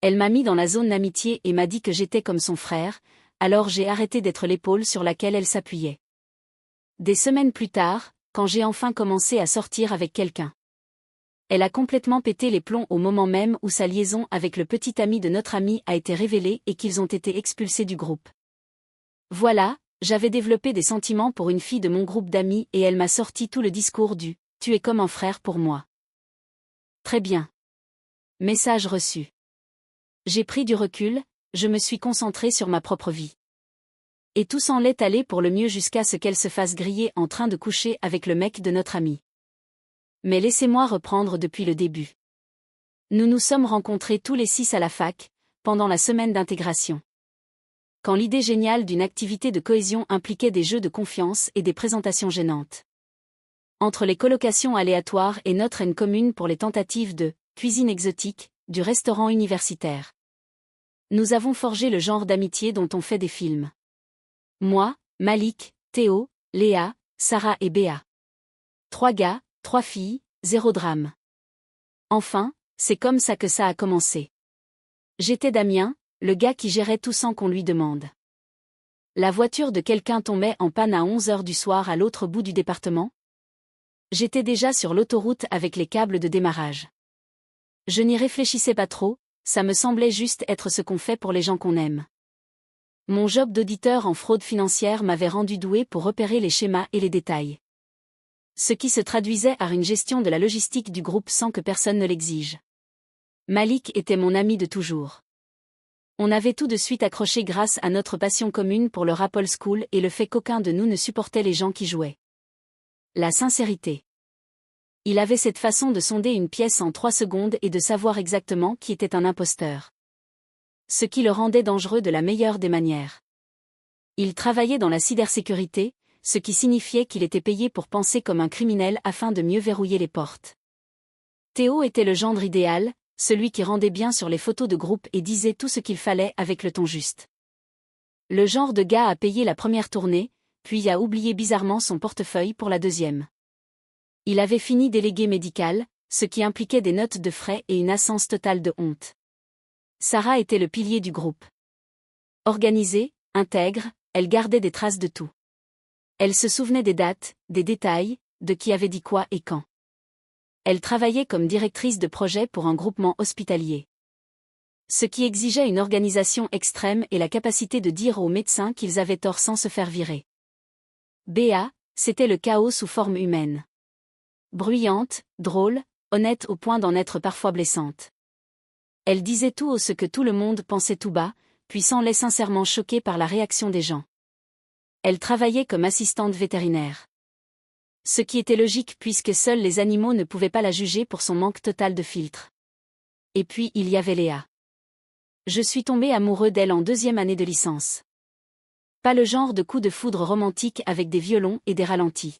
Elle m'a mis dans la zone d'amitié et m'a dit que j'étais comme son frère, alors j'ai arrêté d'être l'épaule sur laquelle elle s'appuyait. Des semaines plus tard, quand j'ai enfin commencé à sortir avec quelqu'un. Elle a complètement pété les plombs au moment même où sa liaison avec le petit ami de notre ami a été révélée et qu'ils ont été expulsés du groupe. Voilà, j'avais développé des sentiments pour une fille de mon groupe d'amis et elle m'a sorti tout le discours du « tu es comme un frère pour moi ». Très bien. Message reçu. J'ai pris du recul, je me suis concentré sur ma propre vie. Et tout s'en est allé pour le mieux jusqu'à ce qu'elle se fasse griller en train de coucher avec le mec de notre ami. Mais laissez-moi reprendre depuis le début. Nous nous sommes rencontrés tous les 6 à la fac, pendant la semaine d'intégration. Quand l'idée géniale d'une activité de cohésion impliquait des jeux de confiance et des présentations gênantes. Entre les colocations aléatoires et notre haine commune pour les tentatives de cuisine exotique, du restaurant universitaire. Nous avons forgé le genre d'amitié dont on fait des films. Moi, Malik, Théo, Léa, Sarah et Béa. 3 gars, 3 filles, 0 drame. Enfin, c'est comme ça que ça a commencé. J'étais Damien, le gars qui gérait tout sans qu'on lui demande. La voiture de quelqu'un tombait en panne à 11h du soir à l'autre bout du département. J'étais déjà sur l'autoroute avec les câbles de démarrage. Je n'y réfléchissais pas trop, ça me semblait juste être ce qu'on fait pour les gens qu'on aime. Mon job d'auditeur en fraude financière m'avait rendu doué pour repérer les schémas et les détails. Ce qui se traduisait par une gestion de la logistique du groupe sans que personne ne l'exige. Malik était mon ami de toujours. On avait tout de suite accroché grâce à notre passion commune pour le rap old school et le fait qu'aucun de nous ne supportait les gens qui jouaient. La sincérité. Il avait cette façon de sonder une pièce en 3 secondes et de savoir exactement qui était un imposteur. Ce qui le rendait dangereux de la meilleure des manières. Il travaillait dans la cybersécurité, ce qui signifiait qu'il était payé pour penser comme un criminel afin de mieux verrouiller les portes. Théo était le gendre idéal, celui qui rendait bien sur les photos de groupe et disait tout ce qu'il fallait avec le ton juste. Le genre de gars à payer la première tournée, puis a oublié bizarrement son portefeuille pour la deuxième. Il avait fini délégué médical, ce qui impliquait des notes de frais et une absence totale de honte. Sarah était le pilier du groupe. Organisée, intègre, elle gardait des traces de tout. Elle se souvenait des dates, des détails, de qui avait dit quoi et quand. Elle travaillait comme directrice de projet pour un groupement hospitalier. Ce qui exigeait une organisation extrême et la capacité de dire aux médecins qu'ils avaient tort sans se faire virer. Béa, c'était le chaos sous forme humaine. Bruyante, drôle, honnête au point d'en être parfois blessante. Elle disait tout haut ce que tout le monde pensait tout bas, puis semblait sincèrement choquée par la réaction des gens. Elle travaillait comme assistante vétérinaire. Ce qui était logique puisque seuls les animaux ne pouvaient pas la juger pour son manque total de filtre. Et puis il y avait Léa. Je suis tombé amoureux d'elle en 2e année de licence. Pas le genre de coup de foudre romantique avec des violons et des ralentis.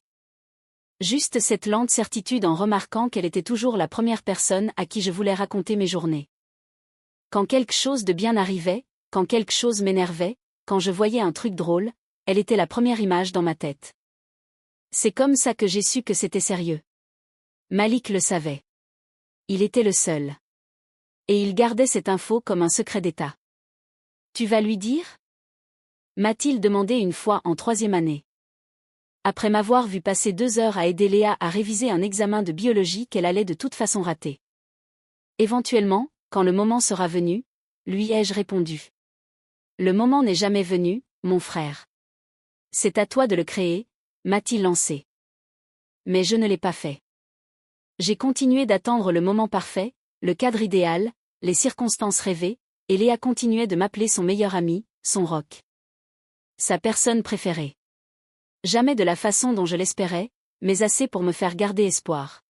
Juste cette lente certitude en remarquant qu'elle était toujours la première personne à qui je voulais raconter mes journées. Quand quelque chose de bien arrivait, quand quelque chose m'énervait, quand je voyais un truc drôle, elle était la première image dans ma tête. C'est comme ça que j'ai su que c'était sérieux. Malik le savait. Il était le seul. Et il gardait cette info comme un secret d'État. Tu vas lui dire ? M'a-t-il demandé une fois en 3e année. Après m'avoir vu passer 2 heures à aider Léa à réviser un examen de biologie qu'elle allait de toute façon rater. Éventuellement, quand le moment sera venu, lui ai-je répondu. Le moment n'est jamais venu, mon frère. C'est à toi de le créer, m'a-t-il lancé. Mais je ne l'ai pas fait. J'ai continué d'attendre le moment parfait, le cadre idéal, les circonstances rêvées, et Léa continuait de m'appeler son meilleur ami, son rock. Sa personne préférée. Jamais de la façon dont je l'espérais, mais assez pour me faire garder espoir.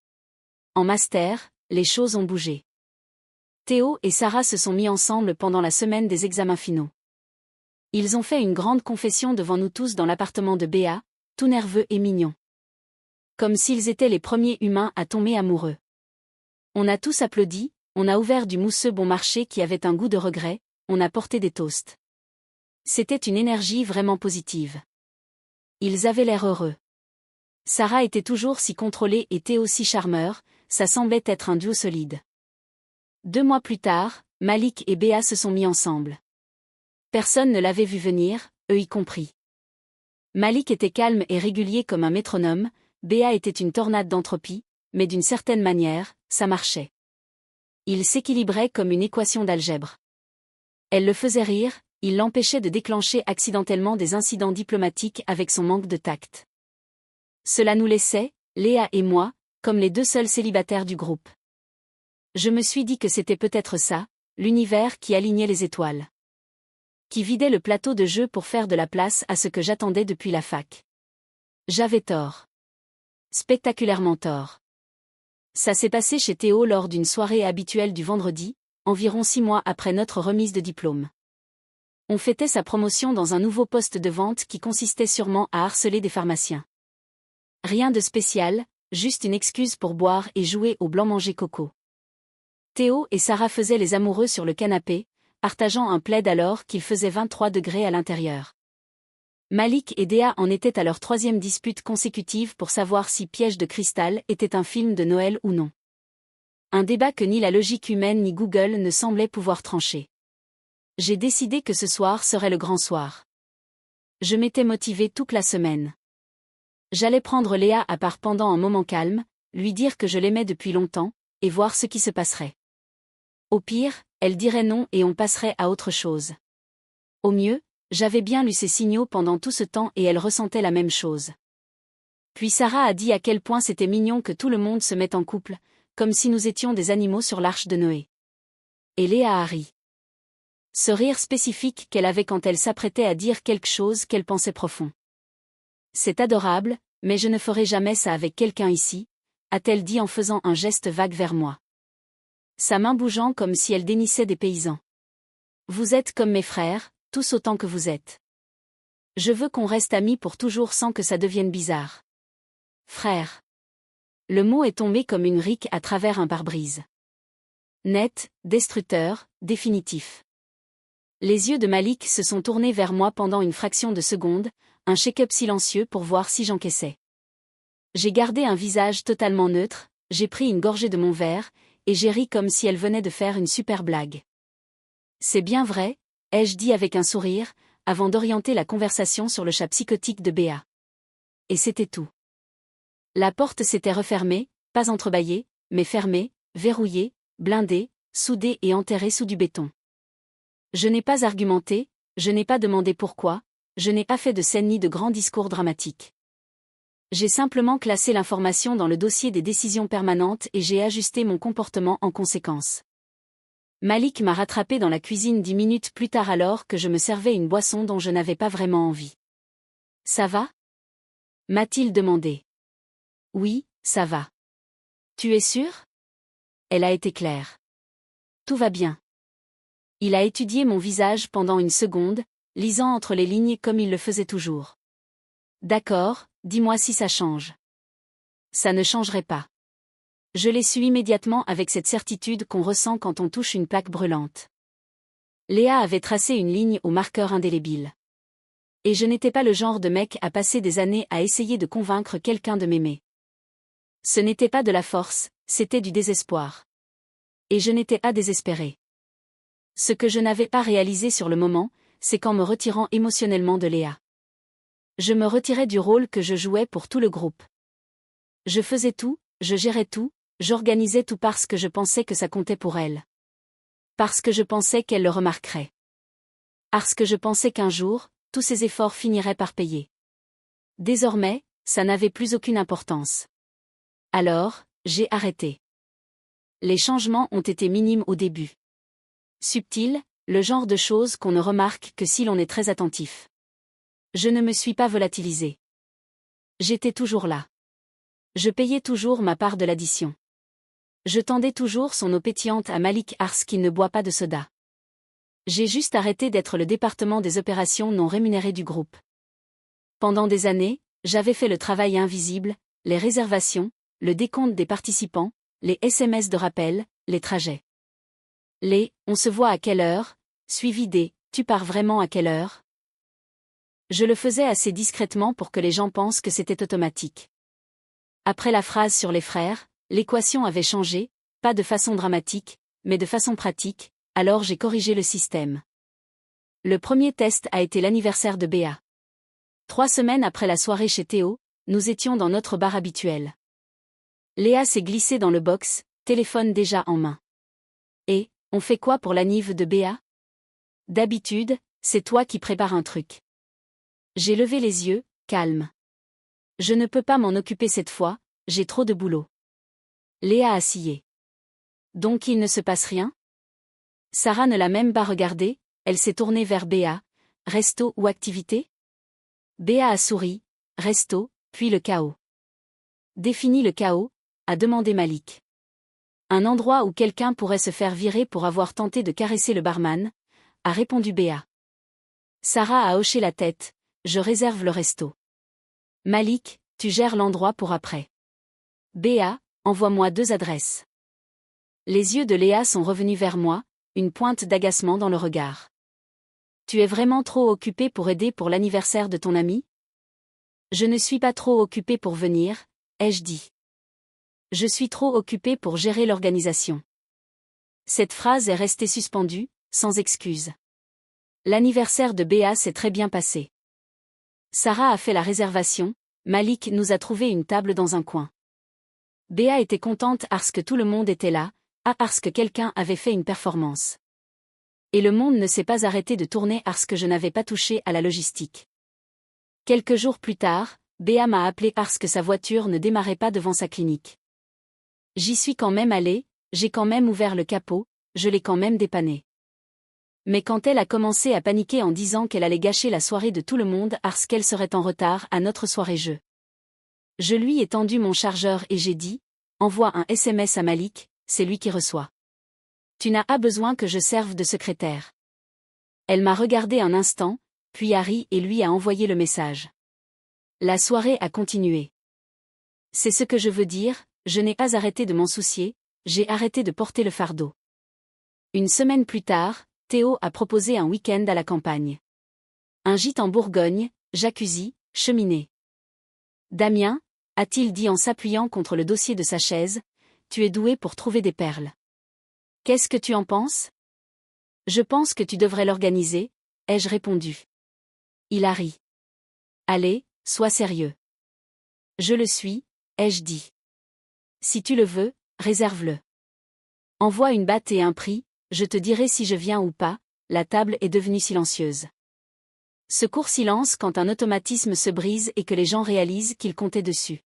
En master, les choses ont bougé. Théo et Sarah se sont mis ensemble pendant la semaine des examens finaux. Ils ont fait une grande confession devant nous tous dans l'appartement de Béa, tout nerveux et mignon. Comme s'ils étaient les premiers humains à tomber amoureux. On a tous applaudi, on a ouvert du mousseux bon marché qui avait un goût de regret, on a porté des toasts. C'était une énergie vraiment positive. Ils avaient l'air heureux. Sarah était toujours si contrôlée et Théo si charmeur, ça semblait être un duo solide. 2 mois plus tard, Malik et Béa se sont mis ensemble. Personne ne l'avait vu venir, eux y compris. Malik était calme et régulier comme un métronome, Béa était une tornade d'entropie, mais d'une certaine manière, ça marchait. Il s'équilibrait comme une équation d'algèbre. Elle le faisait rire, il l'empêchait de déclencher accidentellement des incidents diplomatiques avec son manque de tact. Cela nous laissait, Léa et moi, comme les deux seuls célibataires du groupe. Je me suis dit que c'était peut-être ça, l'univers qui alignait les étoiles. Qui vidait le plateau de jeu pour faire de la place à ce que j'attendais depuis la fac. J'avais tort. Spectaculairement tort. Ça s'est passé chez Théo lors d'une soirée habituelle du vendredi, environ 6 mois après notre remise de diplôme. On fêtait sa promotion dans un nouveau poste de vente qui consistait sûrement à harceler des pharmaciens. Rien de spécial, juste une excuse pour boire et jouer au blanc-manger coco. Théo et Sarah faisaient les amoureux sur le canapé, partageant un plaid alors qu'il faisait 23 degrés à l'intérieur. Malik et Déa en étaient à leur 3e dispute consécutive pour savoir si Piège de cristal était un film de Noël ou non. Un débat que ni la logique humaine ni Google ne semblaient pouvoir trancher. J'ai décidé que ce soir serait le grand soir. Je m'étais motivée toute la semaine. J'allais prendre Léa à part pendant un moment calme, lui dire que je l'aimais depuis longtemps, et voir ce qui se passerait. Au pire, elle dirait non et on passerait à autre chose. Au mieux, j'avais bien lu ses signaux pendant tout ce temps et elle ressentait la même chose. Puis Sarah a dit à quel point c'était mignon que tout le monde se mette en couple, comme si nous étions des animaux sur l'arche de Noé. Et Léa a ri. Ce rire spécifique qu'elle avait quand elle s'apprêtait à dire quelque chose qu'elle pensait profond. C'est adorable, mais je ne ferai jamais ça avec quelqu'un ici, a-t-elle dit en faisant un geste vague vers moi. Sa main bougeant comme si elle dénissait des paysans. Vous êtes comme mes frères, tous autant que vous êtes. Je veux qu'on reste amis pour toujours sans que ça devienne bizarre. Frère. Le mot est tombé comme une rique à travers un pare-brise. Net, destructeur, définitif. Les yeux de Malik se sont tournés vers moi pendant une fraction de seconde, un check-up silencieux pour voir si j'encaissais. J'ai gardé un visage totalement neutre, j'ai pris une gorgée de mon verre, et j'ai ri comme si elle venait de faire une super blague. C'est bien vrai, ai-je dit avec un sourire, avant d'orienter la conversation sur le chat psychotique de Béa. Et c'était tout. La porte s'était refermée, pas entrebâillée, mais fermée, verrouillée, blindée, soudée et enterrée sous du béton. Je n'ai pas argumenté, je n'ai pas demandé pourquoi, je n'ai pas fait de scène ni de grands discours dramatiques. J'ai simplement classé l'information dans le dossier des décisions permanentes et j'ai ajusté mon comportement en conséquence. Malik m'a rattrapé dans la cuisine 10 minutes plus tard alors que je me servais une boisson dont je n'avais pas vraiment envie. « Ça va » m'a-t-il demandé. « Oui, ça va. »« Tu es sûre ?» Elle a été claire. « Tout va bien. » Il a étudié mon visage pendant une seconde, lisant entre les lignes comme il le faisait toujours. « D'accord, dis-moi si ça change. » Ça ne changerait pas. Je l'ai su immédiatement avec cette certitude qu'on ressent quand on touche une plaque brûlante. Léa avait tracé une ligne au marqueur indélébile. Et je n'étais pas le genre de mec à passer des années à essayer de convaincre quelqu'un de m'aimer. Ce n'était pas de la force, c'était du désespoir. Et je n'étais pas désespéré. Ce que je n'avais pas réalisé sur le moment, c'est qu'en me retirant émotionnellement de Léa. Je me retirais du rôle que je jouais pour tout le groupe. Je faisais tout, je gérais tout, j'organisais tout parce que je pensais que ça comptait pour elle. Parce que je pensais qu'elle le remarquerait. Parce que je pensais qu'un jour, tous ces efforts finiraient par payer. Désormais, ça n'avait plus aucune importance. Alors, j'ai arrêté. Les changements ont été minimes au début. Subtils, le genre de choses qu'on ne remarque que si l'on est très attentif. Je ne me suis pas volatilisé. J'étais toujours là. Je payais toujours ma part de l'addition. Je tendais toujours son eau pétillante à Malik parce qu'il ne boit pas de soda. J'ai juste arrêté d'être le département des opérations non rémunérées du groupe. Pendant des années, j'avais fait le travail invisible, les réservations, le décompte des participants, les SMS de rappel, les trajets. On se voit à quelle heure, suivi des tu pars vraiment à quelle heure. Je le faisais assez discrètement pour que les gens pensent que c'était automatique. Après la phrase sur les frères, l'équation avait changé, pas de façon dramatique, mais de façon pratique, alors j'ai corrigé le système. Le premier test a été l'anniversaire de Béa. 3 semaines après la soirée chez Théo, nous étions dans notre bar habituel. Léa s'est glissée dans le box, téléphone déjà en main. Et, on fait quoi pour l'anniv de Béa? D'habitude, c'est toi qui prépares un truc. J'ai levé les yeux, calme. Je ne peux pas m'en occuper cette fois, j'ai trop de boulot. Léa a scié. Donc il ne se passe rien? Sarah ne l'a même pas regardé, elle s'est tournée vers Béa. Resto ou activité? Béa a souri, resto, puis le chaos. Définis le chaos, a demandé Malik. Un endroit où quelqu'un pourrait se faire virer pour avoir tenté de caresser le barman, a répondu Béa. Sarah a hoché la tête, je réserve le resto. Malik, tu gères l'endroit pour après. Béa, envoie-moi 2 adresses. Les yeux de Léa sont revenus vers moi, une pointe d'agacement dans le regard. Tu es vraiment trop occupée pour aider pour l'anniversaire de ton ami? Je ne suis pas trop occupée pour venir, ai-je dit. Je suis trop occupée pour gérer l'organisation. Cette phrase est restée suspendue, sans excuse. L'anniversaire de Béa s'est très bien passé. Sarah a fait la réservation, Malik nous a trouvé une table dans un coin. Béa était contente parce que tout le monde était là, parce que quelqu'un avait fait une performance. Et le monde ne s'est pas arrêté de tourner parce que je n'avais pas touché à la logistique. Quelques jours plus tard, Béa m'a appelé parce que sa voiture ne démarrait pas devant sa clinique. J'y suis quand même allée, j'ai quand même ouvert le capot, je l'ai quand même dépannée. Mais quand elle a commencé à paniquer en disant qu'elle allait gâcher la soirée de tout le monde parce qu'elle serait en retard à notre soirée-jeu. Je lui ai tendu mon chargeur et j'ai dit, envoie un SMS à Malik, c'est lui qui reçoit. Tu n'as pas besoin que je serve de secrétaire. Elle m'a regardé un instant, puis a ri et lui a envoyé le message. La soirée a continué. C'est ce que je veux dire, je n'ai pas arrêté de m'en soucier, j'ai arrêté de porter le fardeau. Une semaine plus tard, Théo a proposé un week-end à la campagne. Un gîte en Bourgogne, jacuzzi, cheminée. Damien, a-t-il dit en s'appuyant contre le dossier de sa chaise, tu es doué pour trouver des perles. Qu'est-ce que tu en penses? Je pense que tu devrais l'organiser, ai-je répondu. Il a ri. Allez, sois sérieux. Je le suis, ai-je dit. Si tu le veux, réserve-le. Envoie une batte et un prix, je te dirai si je viens ou pas, la table est devenue silencieuse. Ce court silence quand un automatisme se brise et que les gens réalisent qu'ils comptaient dessus.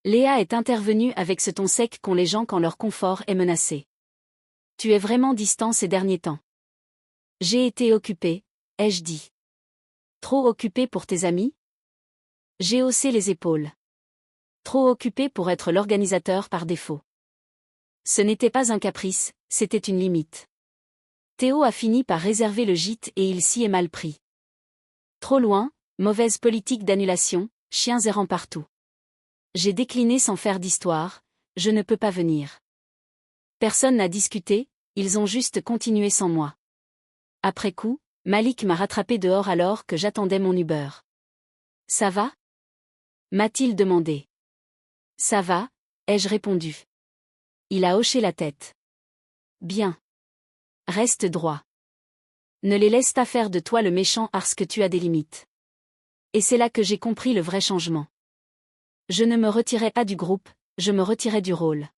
Léa est intervenue avec ce ton sec qu'ont les gens quand leur confort est menacé. Tu es vraiment distant ces derniers temps. J'ai été occupée, ai-je dit. Trop occupée pour tes amis? J'ai haussé les épaules. Trop occupée pour être l'organisateur par défaut. Ce n'était pas un caprice, c'était une limite. Théo a fini par réserver le gîte et il s'y est mal pris. Trop loin, mauvaise politique d'annulation, chiens errants partout. J'ai décliné sans faire d'histoire, je ne peux pas venir. Personne n'a discuté, ils ont juste continué sans moi. Après coup, Malik m'a rattrapé dehors alors que j'attendais mon Uber. Ça va? M'a-t-il demandé. Ça va, ai-je répondu. Il a hoché la tête. Bien. Reste droit. Ne les laisse pas faire de toi le méchant parce que tu as des limites. Et c'est là que j'ai compris le vrai changement. Je ne me retirais pas du groupe, je me retirais du rôle.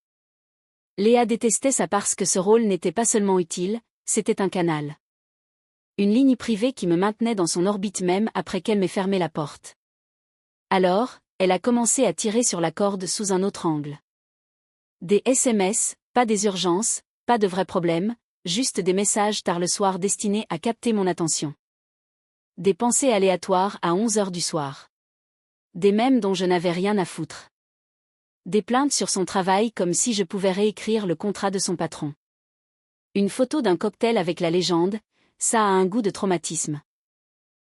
Léa détestait ça parce que ce rôle n'était pas seulement utile, c'était un canal. Une ligne privée qui me maintenait dans son orbite même après qu'elle m'ait fermé la porte. Alors, elle a commencé à tirer sur la corde sous un autre angle. Des SMS, pas des urgences, pas de vrais problèmes, juste des messages tard le soir destinés à capter mon attention. Des pensées aléatoires à 11h du soir. Des mèmes dont je n'avais rien à foutre. Des plaintes sur son travail comme si je pouvais réécrire le contrat de son patron. Une photo d'un cocktail avec la légende, ça a un goût de traumatisme.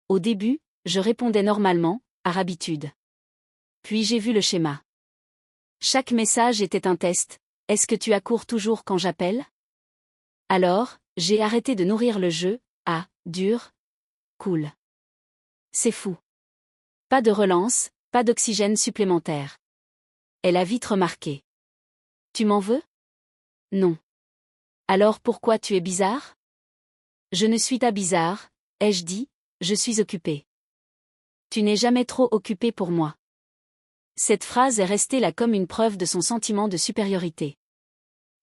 Au début, je répondais normalement, par habitude. Puis j'ai vu le schéma. Chaque message était un test, est-ce que tu accours toujours quand j'appelle? Alors, j'ai arrêté de nourrir le jeu, dur, cool. C'est fou. Pas de relance, pas d'oxygène supplémentaire. Elle a vite remarqué. Tu m'en veux? Non. Alors pourquoi tu es bizarre? Je ne suis pas bizarre, ai-je dit, je suis occupée. Tu n'es jamais trop occupé pour moi. Cette phrase est restée là comme une preuve de son sentiment de supériorité.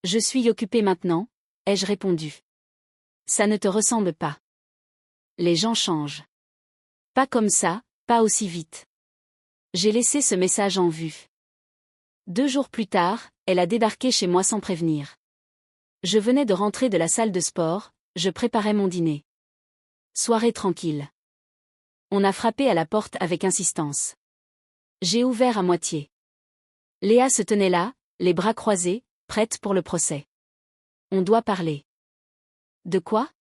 Je suis occupée maintenant, ai-je répondu. Ça ne te ressemble pas. Les gens changent. Pas comme ça, pas aussi vite. J'ai laissé ce message en vue. 2 jours plus tard, elle a débarqué chez moi sans prévenir. Je venais de rentrer de la salle de sport, je préparais mon dîner. Soirée tranquille. On a frappé à la porte avec insistance. J'ai ouvert à moitié. Léa se tenait là, les bras croisés, prête pour le procès. On doit parler. De quoi?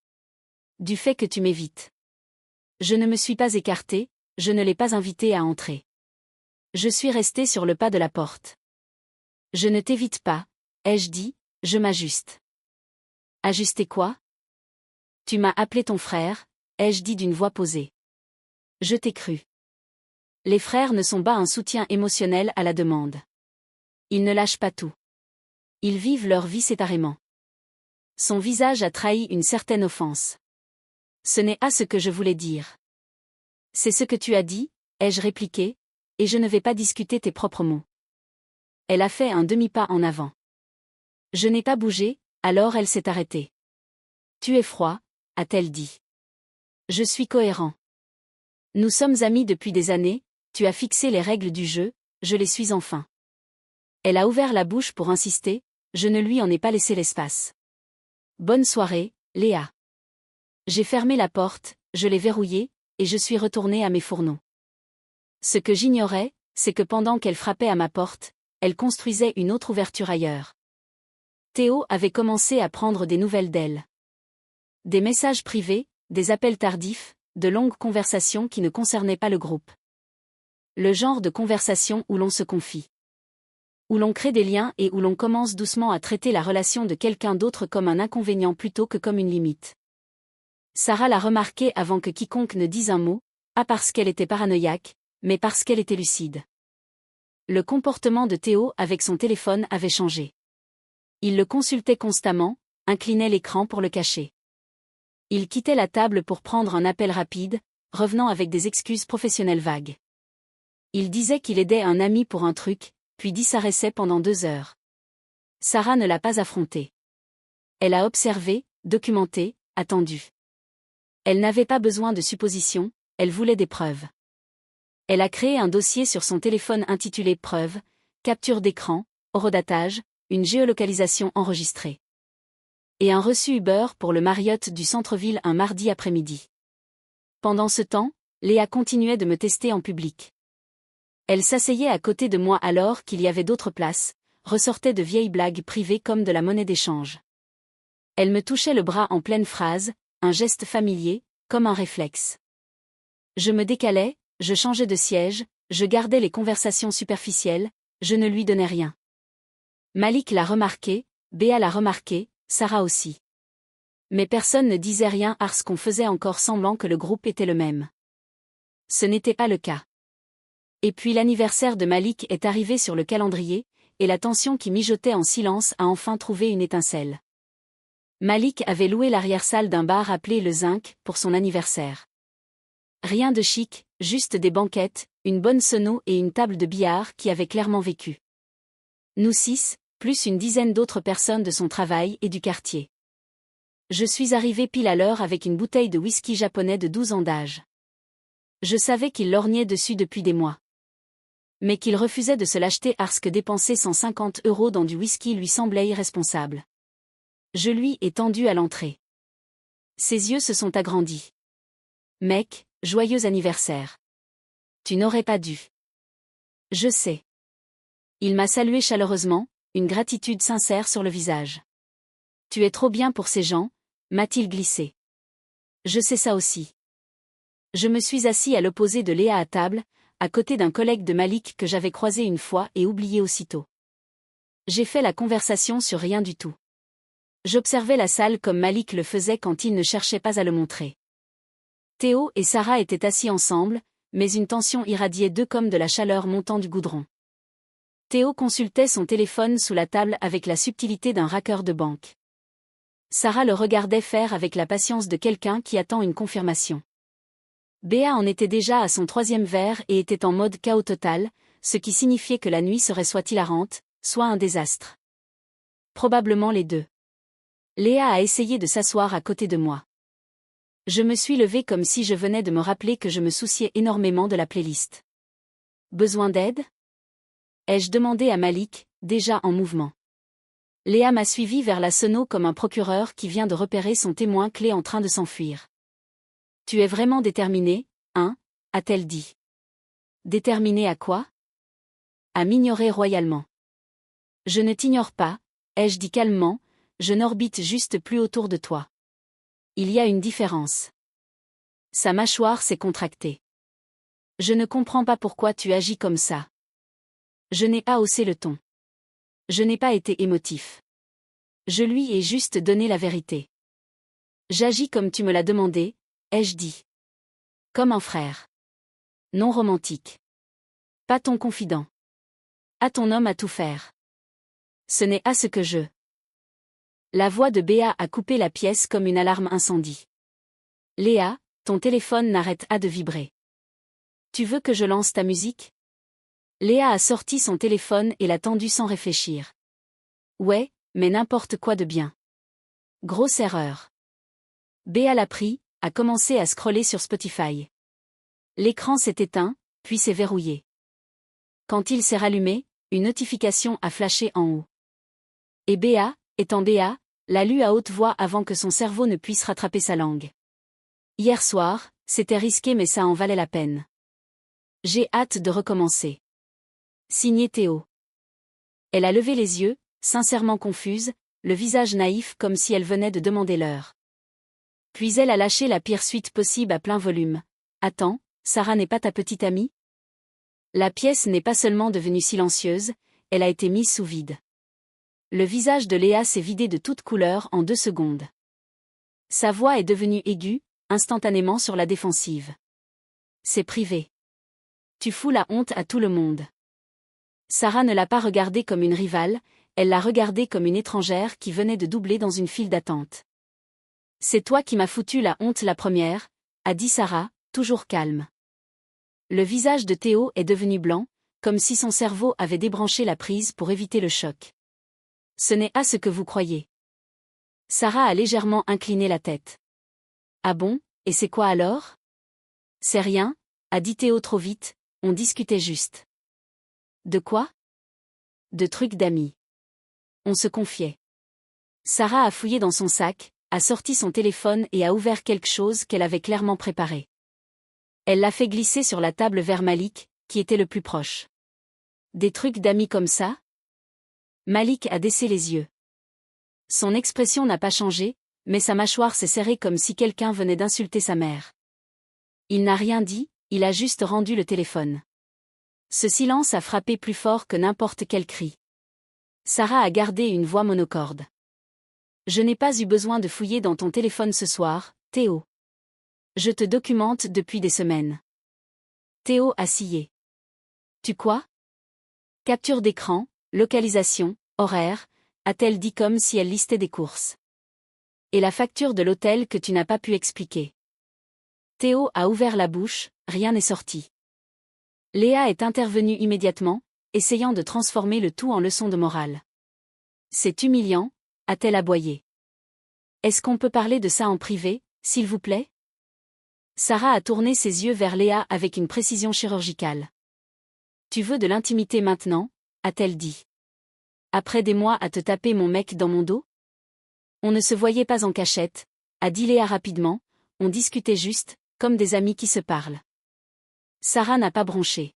Du fait que tu m'évites. Je ne me suis pas écartée, je ne l'ai pas invitée à entrer. Je suis restée sur le pas de la porte. Je ne t'évite pas, ai-je dit, je m'ajuste. Ajuster quoi? Tu m'as appelé ton frère, ai-je dit d'une voix posée. Je t'ai cru. Les frères ne sont pas un soutien émotionnel à la demande. Ils ne lâchent pas tout. Ils vivent leur vie séparément. Son visage a trahi une certaine offense. Ce n'est pas ce que je voulais dire. C'est ce que tu as dit, ai-je répliqué, et je ne vais pas discuter tes propres mots. Elle a fait un demi-pas en avant. Je n'ai pas bougé, alors elle s'est arrêtée. Tu es froid, a-t-elle dit. Je suis cohérent. Nous sommes amis depuis des années, tu as fixé les règles du jeu, je les suis enfin. Elle a ouvert la bouche pour insister, je ne lui en ai pas laissé l'espace. Bonne soirée, Léa. J'ai fermé la porte, je l'ai verrouillée, et je suis retournée à mes fourneaux. Ce que j'ignorais, c'est que pendant qu'elle frappait à ma porte, elle construisait une autre ouverture ailleurs. Théo avait commencé à prendre des nouvelles d'elle. Des messages privés, des appels tardifs, de longues conversations qui ne concernaient pas le groupe. Le genre de conversation où l'on se confie. Où l'on crée des liens et où l'on commence doucement à traiter la relation de quelqu'un d'autre comme un inconvénient plutôt que comme une limite. Sarah l'a remarqué avant que quiconque ne dise un mot, pas parce qu'elle était paranoïaque, mais parce qu'elle était lucide. Le comportement de Théo avec son téléphone avait changé. Il le consultait constamment, inclinait l'écran pour le cacher. Il quittait la table pour prendre un appel rapide, revenant avec des excuses professionnelles vagues. Il disait qu'il aidait un ami pour un truc, puis disparaissait pendant 2 heures. Sarah ne l'a pas affronté. Elle a observé, documenté, attendu. Elle n'avait pas besoin de suppositions, elle voulait des preuves. Elle a créé un dossier sur son téléphone intitulé Preuves, capture d'écran, horodatage, une géolocalisation enregistrée. Et un reçu Uber pour le Marriott du centre-ville un mardi après-midi. Pendant ce temps, Léa continuait de me tester en public. Elle s'asseyait à côté de moi alors qu'il y avait d'autres places, ressortait de vieilles blagues privées comme de la monnaie d'échange. Elle me touchait le bras en pleine phrase, un geste familier, comme un réflexe. Je me décalais, je changeais de siège, je gardais les conversations superficielles, je ne lui donnais rien. Malik l'a remarqué, Béa l'a remarqué, Sarah aussi. Mais personne ne disait rien parce qu'on faisait encore semblant que le groupe était le même. Ce n'était pas le cas. Et puis l'anniversaire de Malik est arrivé sur le calendrier, et la tension qui mijotait en silence a enfin trouvé une étincelle. Malik avait loué l'arrière-salle d'un bar appelé Le Zinc pour son anniversaire. Rien de chic, juste des banquettes, une bonne sono et une table de billard qui avait clairement vécu. Nous 6, plus une dizaine d'autres personnes de son travail et du quartier. Je suis arrivée pile à l'heure avec une bouteille de whisky japonais de 12 ans d'âge. Je savais qu'il lorgnait dessus depuis des mois. Mais qu'il refusait de se l'acheter parce que dépenser 150 € dans du whisky lui semblait irresponsable. Je lui ai tendu à l'entrée. Ses yeux se sont agrandis. Mec, joyeux anniversaire. Tu n'aurais pas dû. Je sais. Il m'a salué chaleureusement, une gratitude sincère sur le visage. Tu es trop bien pour ces gens, m'a-t-il glissé. Je sais ça aussi. Je me suis assis à l'opposé de Léa à table, à côté d'un collègue de Malik que j'avais croisé une fois et oublié aussitôt. J'ai fait la conversation sur rien du tout. J'observais la salle comme Malik le faisait quand il ne cherchait pas à le montrer. Théo et Sarah étaient assis ensemble, mais une tension irradiait d'eux comme de la chaleur montant du goudron. Théo consultait son téléphone sous la table avec la subtilité d'un raqueur de banque. Sarah le regardait faire avec la patience de quelqu'un qui attend une confirmation. Béa en était déjà à son 3e verre et était en mode chaos total, ce qui signifiait que la nuit serait soit hilarante, soit un désastre. Probablement les deux. Léa a essayé de s'asseoir à côté de moi. Je me suis levée comme si je venais de me rappeler que je me souciais énormément de la playlist. Besoin d'aide? Ai-je demandé à Malik, déjà en mouvement. Léa m'a suivi vers la sono comme un procureur qui vient de repérer son témoin clé en train de s'enfuir. Tu es vraiment déterminée, hein? A-t-elle dit. Déterminée à quoi? À m'ignorer royalement. Je ne t'ignore pas, ai-je dit calmement, je n'orbite juste plus autour de toi. Il y a une différence. Sa mâchoire s'est contractée. Je ne comprends pas pourquoi tu agis comme ça. Je n'ai pas haussé le ton. Je n'ai pas été émotif. Je lui ai juste donné la vérité. J'agis comme tu me l'as demandé, ai-je dit. Comme un frère. Non romantique. Pas ton confident. À ton homme à tout faire. Ce n'est à ce que je... La voix de Béa a coupé la pièce comme une alarme incendie. Léa, ton téléphone n'arrête pas de vibrer. Tu veux que je lance ta musique? Léa a sorti son téléphone et l'a tendu sans réfléchir. Ouais, mais n'importe quoi de bien. Grosse erreur. Béa l'a pris, a commencé à scroller sur Spotify. L'écran s'est éteint, puis s'est verrouillé. Quand il s'est rallumé, une notification a flashé en haut. Et Béa, étant Béa, l'a lu à haute voix avant que son cerveau ne puisse rattraper sa langue. Hier soir, c'était risqué mais ça en valait la peine. J'ai hâte de recommencer. Signé Théo. Elle a levé les yeux, sincèrement confuse, le visage naïf comme si elle venait de demander l'heure. Puis elle a lâché la pire suite possible à plein volume. Attends, Sarah n'est pas ta petite amie? La pièce n'est pas seulement devenue silencieuse, elle a été mise sous vide. Le visage de Léa s'est vidé de toute couleur en 2 secondes. Sa voix est devenue aiguë, instantanément sur la défensive. C'est privé. Tu fous la honte à tout le monde. Sarah ne l'a pas regardée comme une rivale, elle l'a regardée comme une étrangère qui venait de doubler dans une file d'attente. C'est toi qui m'as foutu la honte la première, a dit Sarah, toujours calme. Le visage de Théo est devenu blanc, comme si son cerveau avait débranché la prise pour éviter le choc. Ce n'est pas ce que vous croyez. Sarah a légèrement incliné la tête. Ah bon, et c'est quoi alors? C'est rien, a dit Théo trop vite, on discutait juste. De quoi? De trucs d'amis. On se confiait. Sarah a fouillé dans son sac, a sorti son téléphone et a ouvert quelque chose qu'elle avait clairement préparé. Elle l'a fait glisser sur la table vers Malik, qui était le plus proche. Des trucs d'amis comme ça? Malik a baissé les yeux. Son expression n'a pas changé, mais sa mâchoire s'est serrée comme si quelqu'un venait d'insulter sa mère. Il n'a rien dit, il a juste rendu le téléphone. Ce silence a frappé plus fort que n'importe quel cri. Sarah a gardé une voix monocorde. Je n'ai pas eu besoin de fouiller dans ton téléphone ce soir, Théo. Je te documente depuis des semaines. Théo a scié. Tu quoi? Capture d'écran, localisation, horaire, a-t-elle dit comme si elle listait des courses. Et la facture de l'hôtel que tu n'as pas pu expliquer. Théo a ouvert la bouche, rien n'est sorti. Léa est intervenue immédiatement, essayant de transformer le tout en leçon de morale. C'est humiliant, a-t-elle aboyé. Est-ce qu'on peut parler de ça en privé, s'il vous plaît? Sarah a tourné ses yeux vers Léa avec une précision chirurgicale. Tu veux de l'intimité maintenant, a-t-elle dit. Après des mois à te taper mon mec dans mon dos? On ne se voyait pas en cachette, a dit Léa rapidement, on discutait juste, comme des amis qui se parlent. Sarah n'a pas bronché.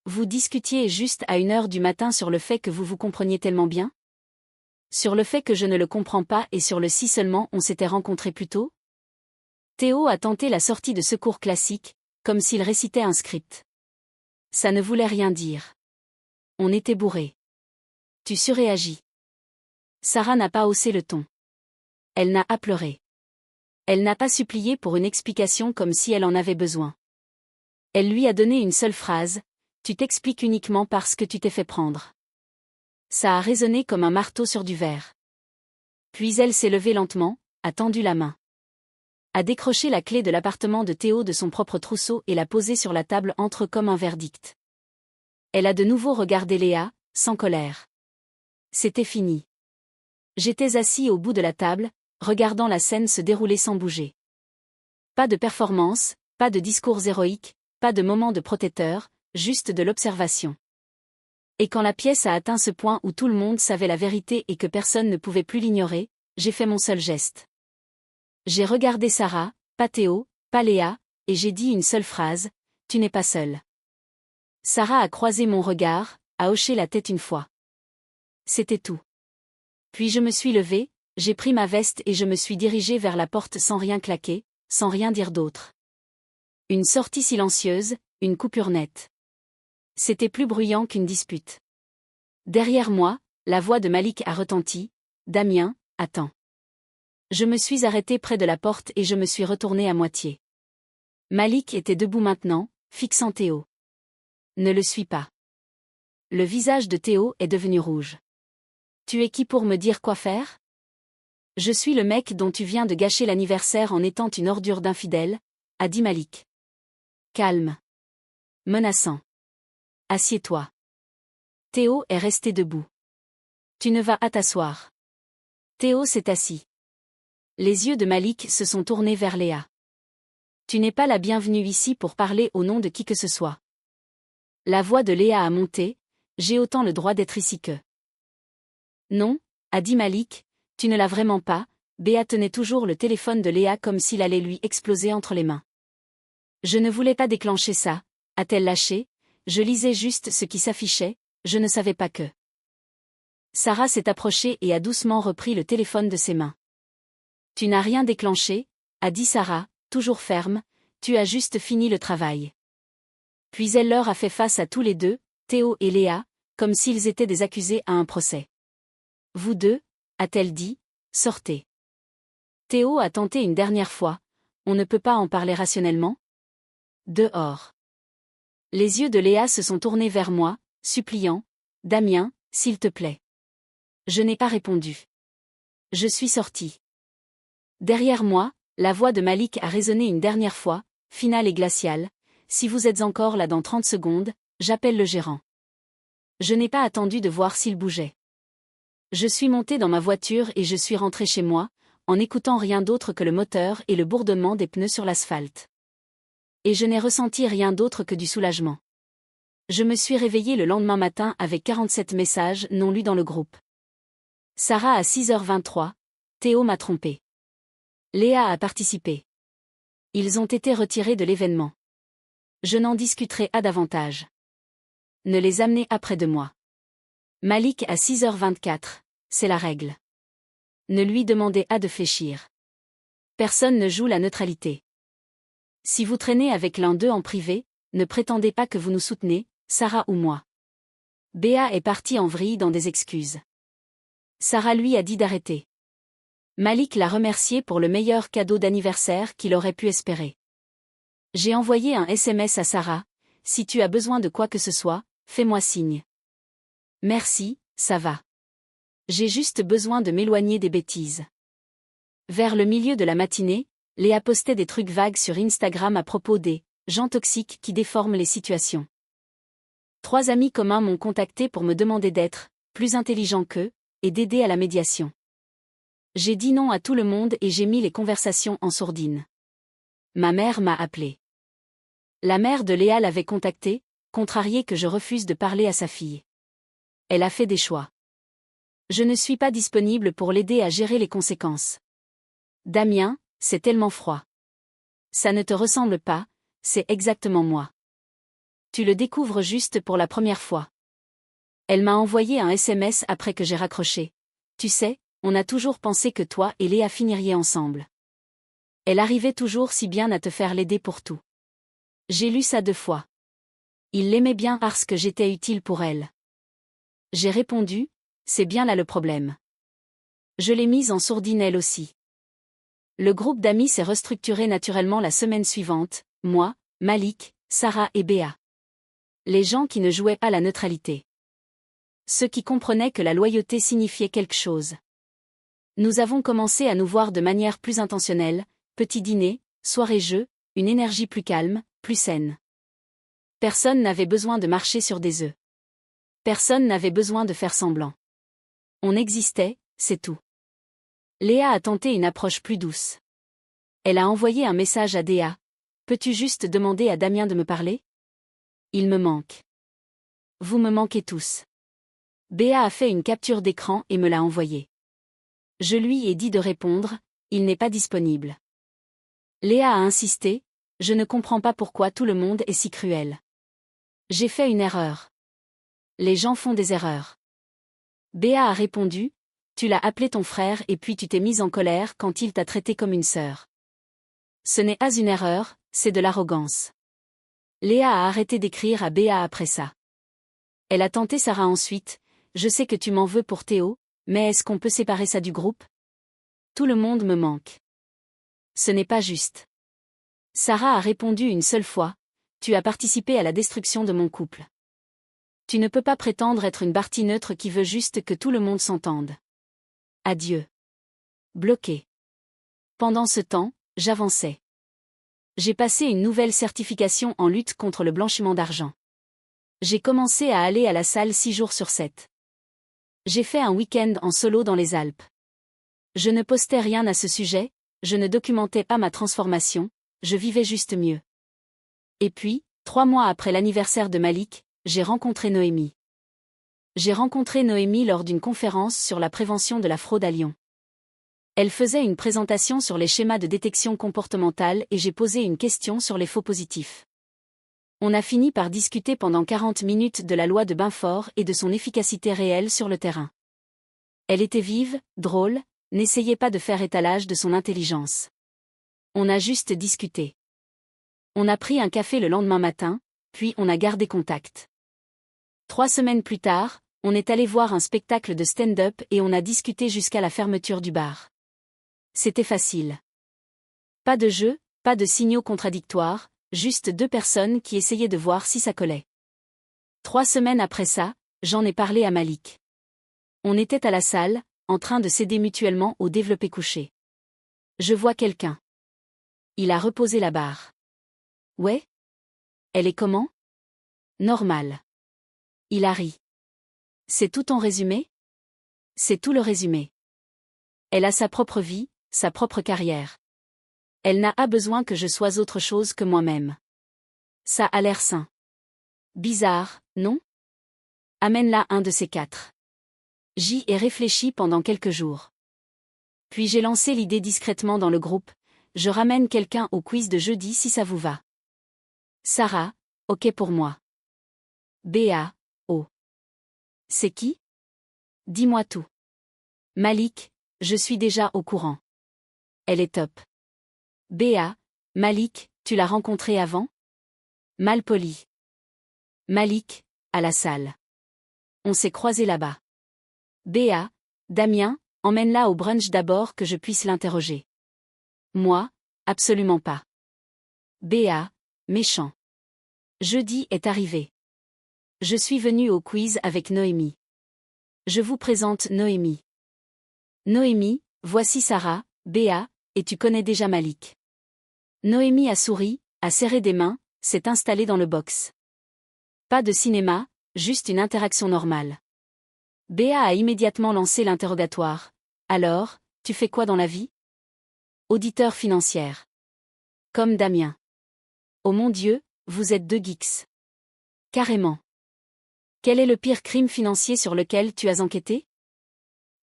Vous discutiez juste à 1h du matin sur le fait que vous vous compreniez tellement bien? Sur le fait que je ne le comprends pas et sur le si seulement on s'était rencontrés plus tôt? Théo a tenté la sortie de secours classique, comme s'il récitait un script. Ça ne voulait rien dire. On était bourrés. Tu surréagis. Sarah n'a pas haussé le ton. Elle n'a pas pleuré. Elle n'a pas supplié pour une explication comme si elle en avait besoin. Elle lui a donné une seule phrase, tu t'expliques uniquement parce que tu t'es fait prendre. Ça a résonné comme un marteau sur du verre. Puis elle s'est levée lentement, a tendu la main. A décroché la clé de l'appartement de Théo de son propre trousseau et l'a posée sur la table entre comme un verdict. Elle a de nouveau regardé Léa, sans colère. C'était fini. J'étais assis au bout de la table, regardant la scène se dérouler sans bouger. Pas de performance, pas de discours héroïque, pas de moment de protecteur, juste de l'observation. Et quand la pièce a atteint ce point où tout le monde savait la vérité et que personne ne pouvait plus l'ignorer, j'ai fait mon seul geste. J'ai regardé Sarah, pas Théo, pas Léa, et j'ai dit une seule phrase, « Tu n'es pas seule ». Sarah a croisé mon regard, a hoché la tête une fois. C'était tout. Puis je me suis levée, j'ai pris ma veste et je me suis dirigée vers la porte sans rien claquer, sans rien dire d'autre. Une sortie silencieuse, une coupure nette. C'était plus bruyant qu'une dispute. Derrière moi, la voix de Malik a retenti, « Damien, attends ». Je me suis arrêtée près de la porte et je me suis retournée à moitié. Malik était debout maintenant, fixant Théo. Ne le suis pas. Le visage de Théo est devenu rouge. Tu es qui pour me dire quoi faire? Je suis le mec dont tu viens de gâcher l'anniversaire en étant une ordure d'infidèle, a dit Malik. Calme. Menaçant. Assieds-toi. Théo est resté debout. Tu ne vas à t'asseoir. Théo s'est assis. Les yeux de Malik se sont tournés vers Léa. Tu n'es pas la bienvenue ici pour parler au nom de qui que ce soit. La voix de Léa a monté, j'ai autant le droit d'être ici que. Non, a dit Malik, tu ne l'as vraiment pas. Béa tenait toujours le téléphone de Léa comme s'il allait lui exploser entre les mains. Je ne voulais pas déclencher ça, a-t-elle lâché, je lisais juste ce qui s'affichait, je ne savais pas que. Sarah s'est approchée et a doucement repris le téléphone de ses mains. Tu n'as rien déclenché, a dit Sarah, toujours ferme, tu as juste fini le travail. Puis elle leur a fait face à tous les deux, Théo et Léa, comme s'ils étaient des accusés à un procès. Vous deux, a-t-elle dit, sortez. Théo a tenté une dernière fois, on ne peut pas en parler rationnellement? Dehors. Les yeux de Léa se sont tournés vers moi, suppliant, Damien, s'il te plaît. Je n'ai pas répondu. Je suis sortie. Derrière moi, la voix de Malik a résonné une dernière fois, finale et glaciale, si vous êtes encore là dans 30 secondes, j'appelle le gérant. Je n'ai pas attendu de voir s'il bougeait. Je suis montée dans ma voiture et je suis rentrée chez moi, en n'écoutant rien d'autre que le moteur et le bourdonnement des pneus sur l'asphalte. Et je n'ai ressenti rien d'autre que du soulagement. Je me suis réveillée le lendemain matin avec 47 messages non lus dans le groupe. Sarah à 6h23, Théo m'a trompé. Léa a participé. Ils ont été retirés de l'événement. Je n'en discuterai pas davantage. Ne les amenez après de moi. Malik à 6h24, c'est la règle. Ne lui demandez pas de fléchir. Personne ne joue la neutralité. Si vous traînez avec l'un d'eux en privé, ne prétendez pas que vous nous soutenez, Sarah ou moi. Béa est partie en vrille dans des excuses. Sarah lui a dit d'arrêter. Malik l'a remercié pour le meilleur cadeau d'anniversaire qu'il aurait pu espérer. J'ai envoyé un SMS à Sarah, si tu as besoin de quoi que ce soit, fais-moi signe. Merci, ça va. J'ai juste besoin de m'éloigner des bêtises. Vers le milieu de la matinée, Léa postait des trucs vagues sur Instagram à propos des gens toxiques qui déforment les situations. 3 amis communs m'ont contacté pour me demander d'être plus intelligent qu'eux et d'aider à la médiation. J'ai dit non à tout le monde et j'ai mis les conversations en sourdine. Ma mère m'a appelé. La mère de Léa l'avait contactée, contrariée que je refuse de parler à sa fille. Elle a fait des choix. Je ne suis pas disponible pour l'aider à gérer les conséquences. Damien, c'est tellement froid. Ça ne te ressemble pas, c'est exactement moi. Tu le découvres juste pour la première fois. Elle m'a envoyé un SMS après que j'ai raccroché. Tu sais, on a toujours pensé que toi et Léa finiriez ensemble. Elle arrivait toujours si bien à te faire l'aider pour tout. J'ai lu ça 2 fois. Il l'aimait bien parce que j'étais utile pour elle. J'ai répondu, c'est bien là le problème. Je l'ai mise en sourdine elle aussi. Le groupe d'amis s'est restructuré naturellement la semaine suivante, moi, Malik, Sarah et Béa. Les gens qui ne jouaient pas la neutralité. Ceux qui comprenaient que la loyauté signifiait quelque chose. Nous avons commencé à nous voir de manière plus intentionnelle, petit dîner, soirée-jeu, une énergie plus calme, plus saine. Personne n'avait besoin de marcher sur des œufs. Personne n'avait besoin de faire semblant. On existait, c'est tout. Léa a tenté une approche plus douce. Elle a envoyé un message à Déa. Peux-tu juste demander à Damien de me parler? Il me manque. Vous me manquez tous. Béa a fait une capture d'écran et me l'a envoyée. Je lui ai dit de répondre, il n'est pas disponible. Léa a insisté, je ne comprends pas pourquoi tout le monde est si cruel. J'ai fait une erreur. Les gens font des erreurs. Béa a répondu, tu l'as appelé ton frère et puis tu t'es mise en colère quand il t'a traité comme une sœur. Ce n'est pas une erreur, c'est de l'arrogance. Léa a arrêté d'écrire à Béa après ça. Elle a tenté Sarah ensuite, je sais que tu m'en veux pour Théo, mais est-ce qu'on peut séparer ça du groupe? Tout le monde me manque. Ce n'est pas juste. Sarah a répondu une seule fois, tu as participé à la destruction de mon couple. Tu ne peux pas prétendre être une partie neutre qui veut juste que tout le monde s'entende. Adieu. Bloqué. Pendant ce temps, j'avançais. J'ai passé une nouvelle certification en lutte contre le blanchiment d'argent. J'ai commencé à aller à la salle 6 jours sur 7. J'ai fait un week-end en solo dans les Alpes. Je ne postais rien à ce sujet, je ne documentais pas ma transformation, je vivais juste mieux. Et puis, 3 mois après l'anniversaire de Malik, j'ai rencontré Noémie. J'ai rencontré Noémie lors d'une conférence sur la prévention de la fraude à Lyon. Elle faisait une présentation sur les schémas de détection comportementale et j'ai posé une question sur les faux positifs. On a fini par discuter pendant 40 minutes de la loi de Binford et de son efficacité réelle sur le terrain. Elle était vive, drôle, n'essayait pas de faire étalage de son intelligence. On a juste discuté. On a pris un café le lendemain matin, puis on a gardé contact. 3 semaines plus tard, on est allé voir un spectacle de stand-up et on a discuté jusqu'à la fermeture du bar. C'était facile. Pas de jeu, pas de signaux contradictoires, juste 2 personnes qui essayaient de voir si ça collait. 3 semaines après ça, j'en ai parlé à Malik. On était à la salle, en train de s'aider mutuellement au développé couché. Je vois quelqu'un. Il a reposé la barre. Ouais? Elle est comment? Normal. Il a ri. C'est tout ton résumé? C'est tout le résumé. Elle a sa propre vie, sa propre carrière. Elle n'a pas besoin que je sois autre chose que moi-même. Ça a l'air sain. Bizarre, non? Amène-la un de ces 4. J'y ai réfléchi pendant quelques jours. Puis j'ai lancé l'idée discrètement dans le groupe, je ramène quelqu'un au quiz de jeudi si ça vous va. Sarah, ok pour moi. Béa, oh. C'est qui? Dis-moi tout. Malik, je suis déjà au courant. Elle est top. Béa, Malik, tu l'as rencontré avant? Malpoli. Malik, à la salle. On s'est croisés là-bas. Béa, Damien, emmène-la au brunch d'abord que je puisse l'interroger. Moi, absolument pas. Béa, méchant. Jeudi est arrivé. Je suis venue au quiz avec Noémie. Je vous présente Noémie. Noémie, voici Sarah, Béa, et tu connais déjà Malik. Noémie a souri, a serré des mains, s'est installée dans le box. Pas de cinéma, juste une interaction normale. Béa a immédiatement lancé l'interrogatoire. Alors, tu fais quoi dans la vie? Auditeur financière. Comme Damien. Oh mon Dieu, vous êtes 2 geeks. Carrément. Quel est le pire crime financier sur lequel tu as enquêté?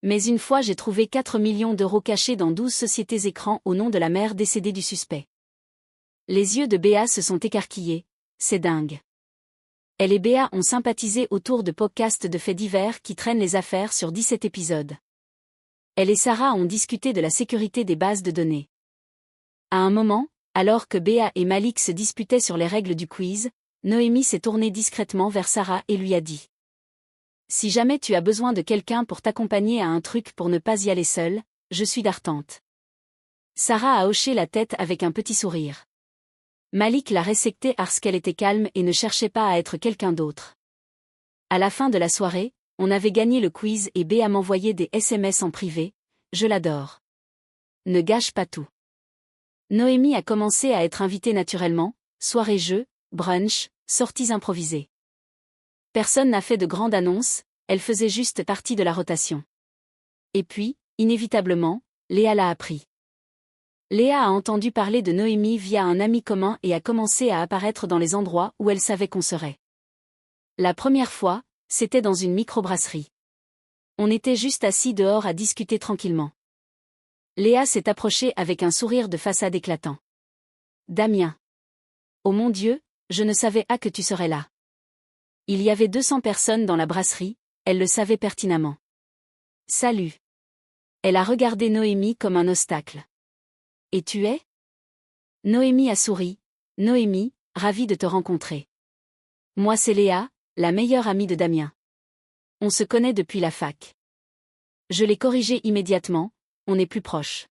Mais une fois j'ai trouvé 4 millions d'euros cachés dans 12 sociétés écrans au nom de la mère décédée du suspect. Les yeux de Béa se sont écarquillés, c'est dingue. Elle et Béa ont sympathisé autour de podcasts de faits divers qui traînent les affaires sur 17 épisodes. Elle et Sarah ont discuté de la sécurité des bases de données. À un moment, alors que Béa et Malik se disputaient sur les règles du quiz, Noémie s'est tournée discrètement vers Sarah et lui a dit. Si jamais tu as besoin de quelqu'un pour t'accompagner à un truc pour ne pas y aller seule, je suis partante. Sarah a hoché la tête avec un petit sourire. Malik l'a resectée parce qu'elle était calme et ne cherchait pas à être quelqu'un d'autre. À la fin de la soirée, on avait gagné le quiz et Béa m'envoyait des SMS en privé. je l'adore. Ne gâche pas tout. Noémie a commencé à être invitée naturellement, soirées-jeux, brunch, sorties improvisées. Personne n'a fait de grande annonce, elle faisait juste partie de la rotation. Et puis, inévitablement, Léa l'a appris. Léa a entendu parler de Noémie via un ami commun et a commencé à apparaître dans les endroits où elle savait qu'on serait. La première fois, c'était dans une microbrasserie. On était juste assis dehors à discuter tranquillement. Léa s'est approchée avec un sourire de façade éclatant. Damien. Oh mon Dieu, je ne savais pas que tu serais là. Il y avait 200 personnes dans la brasserie, elle le savait pertinemment. Salut. Elle a regardé Noémie comme un obstacle. Et tu es ? Noémie a souri. Noémie, ravie de te rencontrer. Moi c'est Léa, la meilleure amie de Damien. On se connaît depuis la fac. Je l'ai corrigé immédiatement, on est plus proches.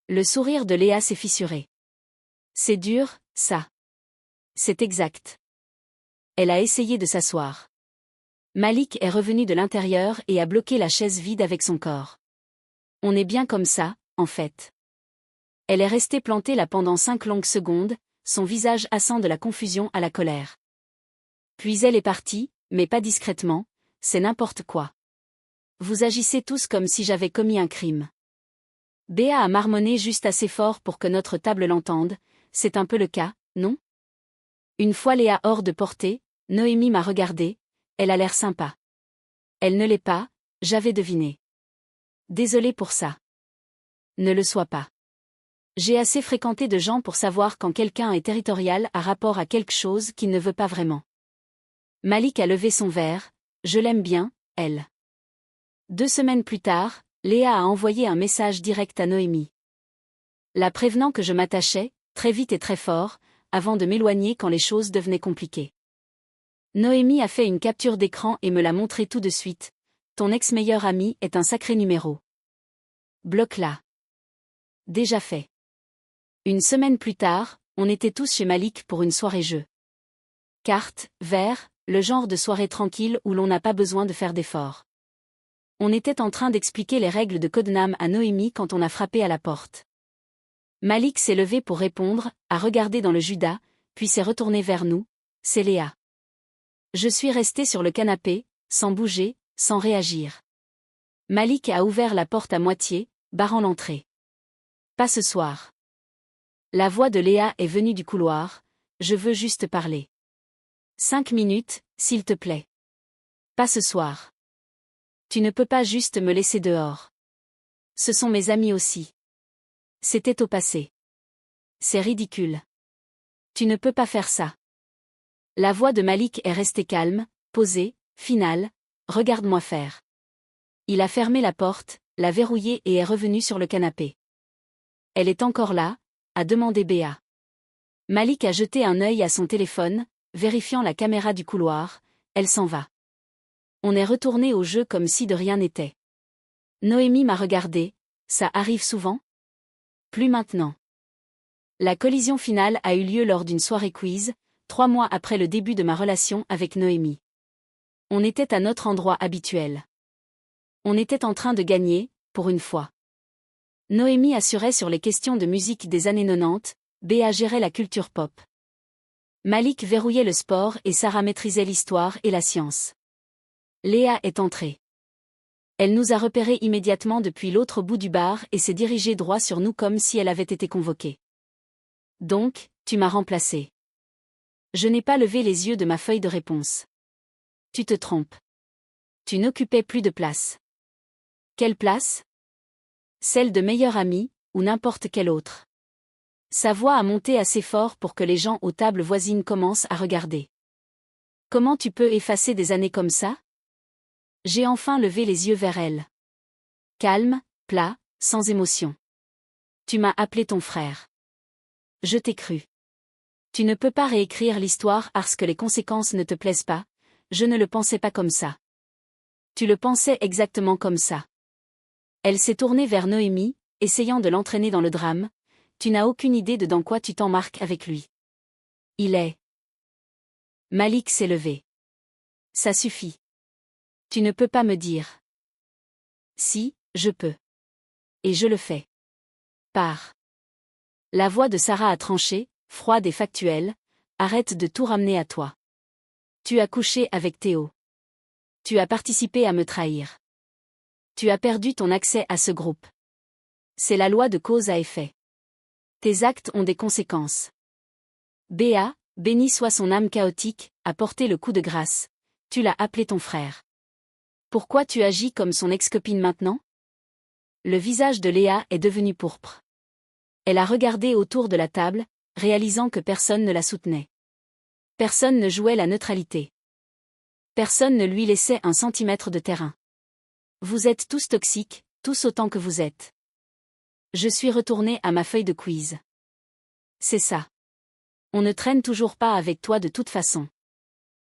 Le sourire de Léa s'est fissuré. C'est dur, ça. C'est exact. Elle a essayé de s'asseoir. Malik est revenu de l'intérieur et a bloqué la chaise vide avec son corps. On est bien comme ça, en fait. Elle est restée plantée là pendant 5 longues secondes, son visage assant de la confusion à la colère. Puis elle est partie, mais pas discrètement, c'est n'importe quoi. Vous agissez tous comme si j'avais commis un crime. Béa a marmonné juste assez fort pour que notre table l'entende, c'est un peu le cas, non ? Une fois Léa hors de portée, Noémie m'a regardé, elle a l'air sympa. Elle ne l'est pas, j'avais deviné. Désolée pour ça. Ne le sois pas. J'ai assez fréquenté de gens pour savoir quand quelqu'un est territorial à rapport à quelque chose qu'il ne veut pas vraiment. Malik a levé son verre, je l'aime bien, elle. 2 semaines plus tard, Léa a envoyé un message direct à Noémie. La prévenant que je m'attachais, très vite et très fort, avant de m'éloigner quand les choses devenaient compliquées. Noémie a fait une capture d'écran et me l'a montré tout de suite. Ton ex-meilleur ami est un sacré numéro. Bloque-la. Déjà fait. Une semaine plus tard, on était tous chez Malik pour une soirée jeu. Cartes, verres, le genre de soirée tranquille où l'on n'a pas besoin de faire d'efforts. On était en train d'expliquer les règles de Codename à Noémie quand on a frappé à la porte. Malik s'est levé pour répondre, a regardé dans le Judas, puis s'est retourné vers nous, c'est Léa. Je suis resté sur le canapé, sans bouger, sans réagir. Malik a ouvert la porte à moitié, barrant l'entrée. Pas ce soir. La voix de Léa est venue du couloir, je veux juste parler. 5 minutes, s'il te plaît. Pas ce soir. Tu ne peux pas juste me laisser dehors. Ce sont mes amis aussi. C'était au passé. C'est ridicule. Tu ne peux pas faire ça. La voix de Malik est restée calme, posée, finale, regarde-moi faire. Il a fermé la porte, l'a verrouillée et est revenu sur le canapé. Elle est encore là, a demandé Béa. Malik a jeté un œil à son téléphone, vérifiant la caméra du couloir, elle s'en va. On est retourné au jeu comme si de rien n'était. Noémie m'a regardé, ça arrive souvent ? Plus maintenant. La collision finale a eu lieu lors d'une soirée quiz, 3 mois après le début de ma relation avec Noémie. On était à notre endroit habituel. On était en train de gagner, pour une fois. Noémie assurait sur les questions de musique des années 90, Béa gérait la culture pop. Malik verrouillait le sport et Sarah maîtrisait l'histoire et la science. Léa est entrée. Elle nous a repérés immédiatement depuis l'autre bout du bar et s'est dirigée droit sur nous comme si elle avait été convoquée. Donc, tu m'as remplacée. Je n'ai pas levé les yeux de ma feuille de réponse. Tu te trompes. Tu n'occupais plus de place. Quelle place ? Celle de meilleure amie, ou n'importe quelle autre. Sa voix a monté assez fort pour que les gens aux tables voisines commencent à regarder. Comment tu peux effacer des années comme ça ? J'ai enfin levé les yeux vers elle. Calme, plat, sans émotion. Tu m'as appelé ton frère. Je t'ai cru. Tu ne peux pas réécrire l'histoire parce que les conséquences ne te plaisent pas, je ne le pensais pas comme ça. Tu le pensais exactement comme ça. Elle s'est tournée vers Noémie, essayant de l'entraîner dans le drame. Tu n'as aucune idée de dans quoi tu t'embarques avec lui. Il est. Malik s'est levé. Ça suffit. Tu ne peux pas me dire. Si, je peux. Et je le fais. Pars. La voix de Sarah a tranché, froide et factuelle. Arrête de tout ramener à toi. Tu as couché avec Théo. Tu as participé à me trahir. Tu as perdu ton accès à ce groupe. C'est la loi de cause à effet. Tes actes ont des conséquences. Béa, béni soit son âme chaotique, a porté le coup de grâce. Tu l'as appelé ton frère. Pourquoi tu agis comme son ex-copine maintenant? Le visage de Léa est devenu pourpre. Elle a regardé autour de la table, réalisant que personne ne la soutenait. Personne ne jouait la neutralité. Personne ne lui laissait un centimètre de terrain. Vous êtes tous toxiques, tous autant que vous êtes. Je suis retournée à ma feuille de quiz. C'est ça. On ne traîne toujours pas avec toi de toute façon.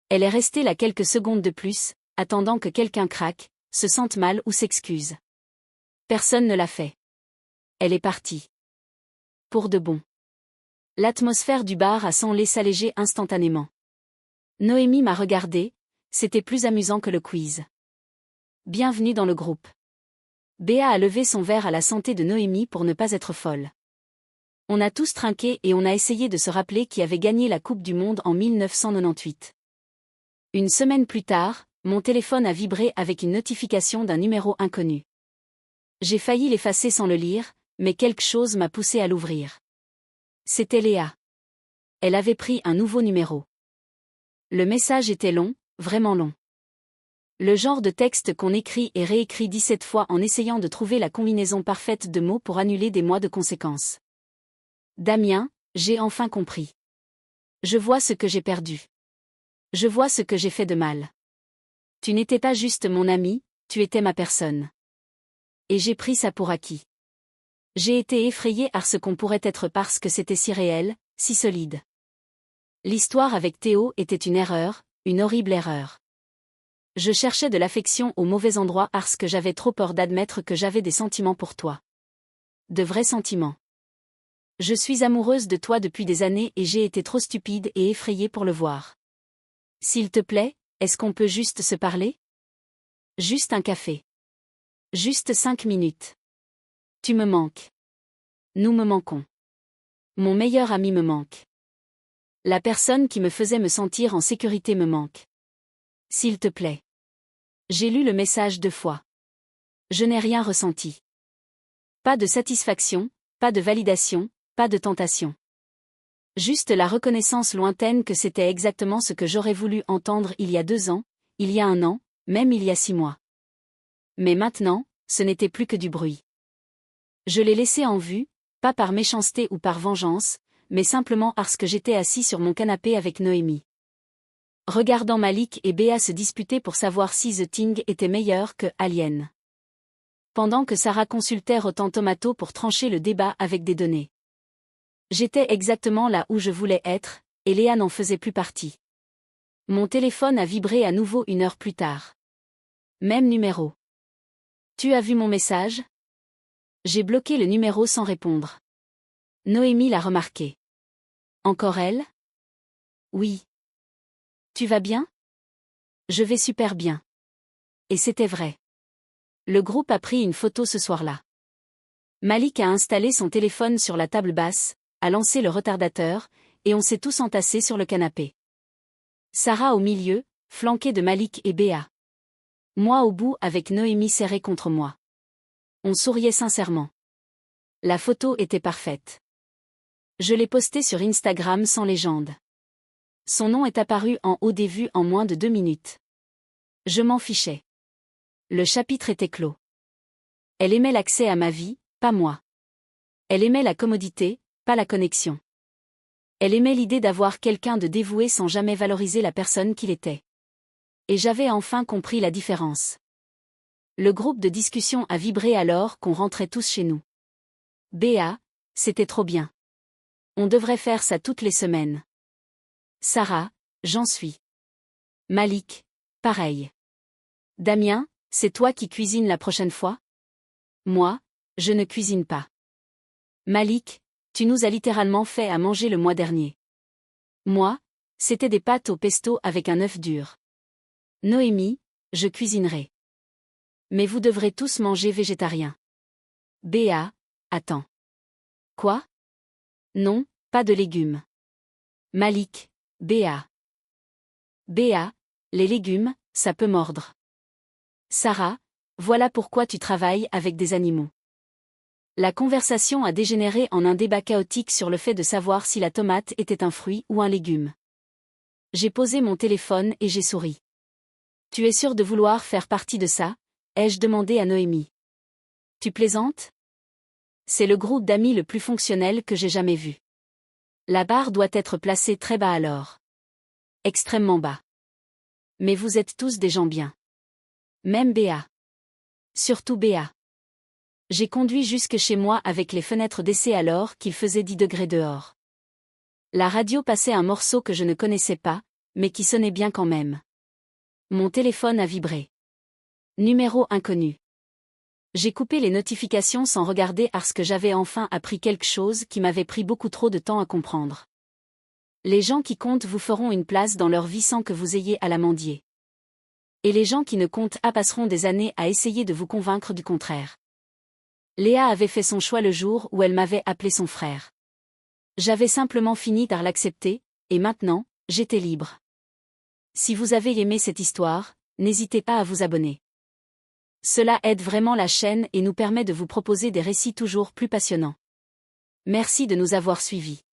Elle est restée là quelques secondes de plus, attendant que quelqu'un craque, se sente mal ou s'excuse. Personne ne l'a fait. Elle est partie. Pour de bon. L'atmosphère du bar a semblé s'alléger instantanément. Noémie m'a regardé, c'était plus amusant que le quiz. Bienvenue dans le groupe. Béa a levé son verre à la santé de Noémie pour ne pas être folle. On a tous trinqué et on a essayé de se rappeler qui avait gagné la Coupe du Monde en 1998. Une semaine plus tard, mon téléphone a vibré avec une notification d'un numéro inconnu. J'ai failli l'effacer sans le lire, mais quelque chose m'a poussé à l'ouvrir. C'était Léa. Elle avait pris un nouveau numéro. Le message était long, vraiment long. Le genre de texte qu'on écrit et réécrit 17 fois en essayant de trouver la combinaison parfaite de mots pour annuler des mois de conséquences. Damien, j'ai enfin compris. Je vois ce que j'ai perdu. Je vois ce que j'ai fait de mal. Tu n'étais pas juste mon ami, tu étais ma personne. Et j'ai pris ça pour acquis. J'ai été effrayée par ce qu'on pourrait être parce que c'était si réel, si solide. L'histoire avec Théo était une erreur, une horrible erreur. Je cherchais de l'affection au mauvais endroit parce que j'avais trop peur d'admettre que j'avais des sentiments pour toi. De vrais sentiments. Je suis amoureuse de toi depuis des années et j'ai été trop stupide et effrayée pour le voir. S'il te plaît, est-ce qu'on peut juste se parler? Juste un café. Juste 5 minutes. Tu me manques. Nous me manquons. Mon meilleur ami me manque. La personne qui me faisait me sentir en sécurité me manque. S'il te plaît. J'ai lu le message 2 fois. Je n'ai rien ressenti. Pas de satisfaction, pas de validation, pas de tentation. Juste la reconnaissance lointaine que c'était exactement ce que j'aurais voulu entendre il y a 2 ans, il y a 1 an, même il y a 6 mois. Mais maintenant, ce n'était plus que du bruit. Je l'ai laissé en vue, pas par méchanceté ou par vengeance, mais simplement parce que j'étais assis sur mon canapé avec Noémie. Regardant Malik et Béa se disputer pour savoir si The Thing était meilleur que Alien. Pendant que Sarah consultait Rotten Tomatoes pour trancher le débat avec des données. J'étais exactement là où je voulais être, et Léa n'en faisait plus partie. Mon téléphone a vibré à nouveau 1 heure plus tard. Même numéro. Tu as vu mon message? J'ai bloqué le numéro sans répondre. Noémie l'a remarqué. Encore elle? Oui. Tu vas bien? Je vais super bien. Et c'était vrai. Le groupe a pris une photo ce soir-là. Malik a installé son téléphone sur la table basse, a lancé le retardateur, et on s'est tous entassés sur le canapé. Sarah au milieu, flanquée de Malik et Béa. Moi au bout avec Noémie serrée contre moi. On souriait sincèrement. La photo était parfaite. Je l'ai postée sur Instagram sans légende. Son nom est apparu en haut des vues en moins de 2 minutes. Je m'en fichais. Le chapitre était clos. Elle aimait l'accès à ma vie, pas moi. Elle aimait la commodité, pas la connexion. Elle aimait l'idée d'avoir quelqu'un de dévoué sans jamais valoriser la personne qu'il était. Et j'avais enfin compris la différence. Le groupe de discussion a vibré alors qu'on rentrait tous chez nous. Béa, c'était trop bien. On devrait faire ça toutes les semaines. Sarah, j'en suis. Malik, pareil. Damien, c'est toi qui cuisines la prochaine fois? Moi, je ne cuisine pas. Malik, tu nous as littéralement fait à manger le mois dernier. Moi, c'était des pâtes au pesto avec un œuf dur. Noémie, je cuisinerai. Mais vous devrez tous manger végétarien. Béa, attends. Quoi? Non, pas de légumes. Malik, Béa. Béa, les légumes, ça peut mordre. Sarah, voilà pourquoi tu travailles avec des animaux. La conversation a dégénéré en un débat chaotique sur le fait de savoir si la tomate était un fruit ou un légume. J'ai posé mon téléphone et j'ai souri. Tu es sûr de vouloir faire partie de ça? Ai-je demandé à Noémie. Tu plaisantes? C'est le groupe d'amis le plus fonctionnel que j'ai jamais vu. La barre doit être placée très bas alors. Extrêmement bas. Mais vous êtes tous des gens bien. Même Béa. Surtout Béa. J'ai conduit jusque chez moi avec les fenêtres d'essai alors qu'il faisait 10 degrés dehors. La radio passait un morceau que je ne connaissais pas, mais qui sonnait bien quand même. Mon téléphone a vibré. Numéro inconnu. J'ai coupé les notifications sans regarder parce que j'avais enfin appris quelque chose qui m'avait pris beaucoup trop de temps à comprendre. Les gens qui comptent vous feront une place dans leur vie sans que vous ayez à la mendier. Et les gens qui ne comptent pas passeront des années à essayer de vous convaincre du contraire. Léa avait fait son choix le jour où elle m'avait appelé son frère. J'avais simplement fini par l'accepter, et maintenant, j'étais libre. Si vous avez aimé cette histoire, n'hésitez pas à vous abonner. Cela aide vraiment la chaîne et nous permet de vous proposer des récits toujours plus passionnants. Merci de nous avoir suivis.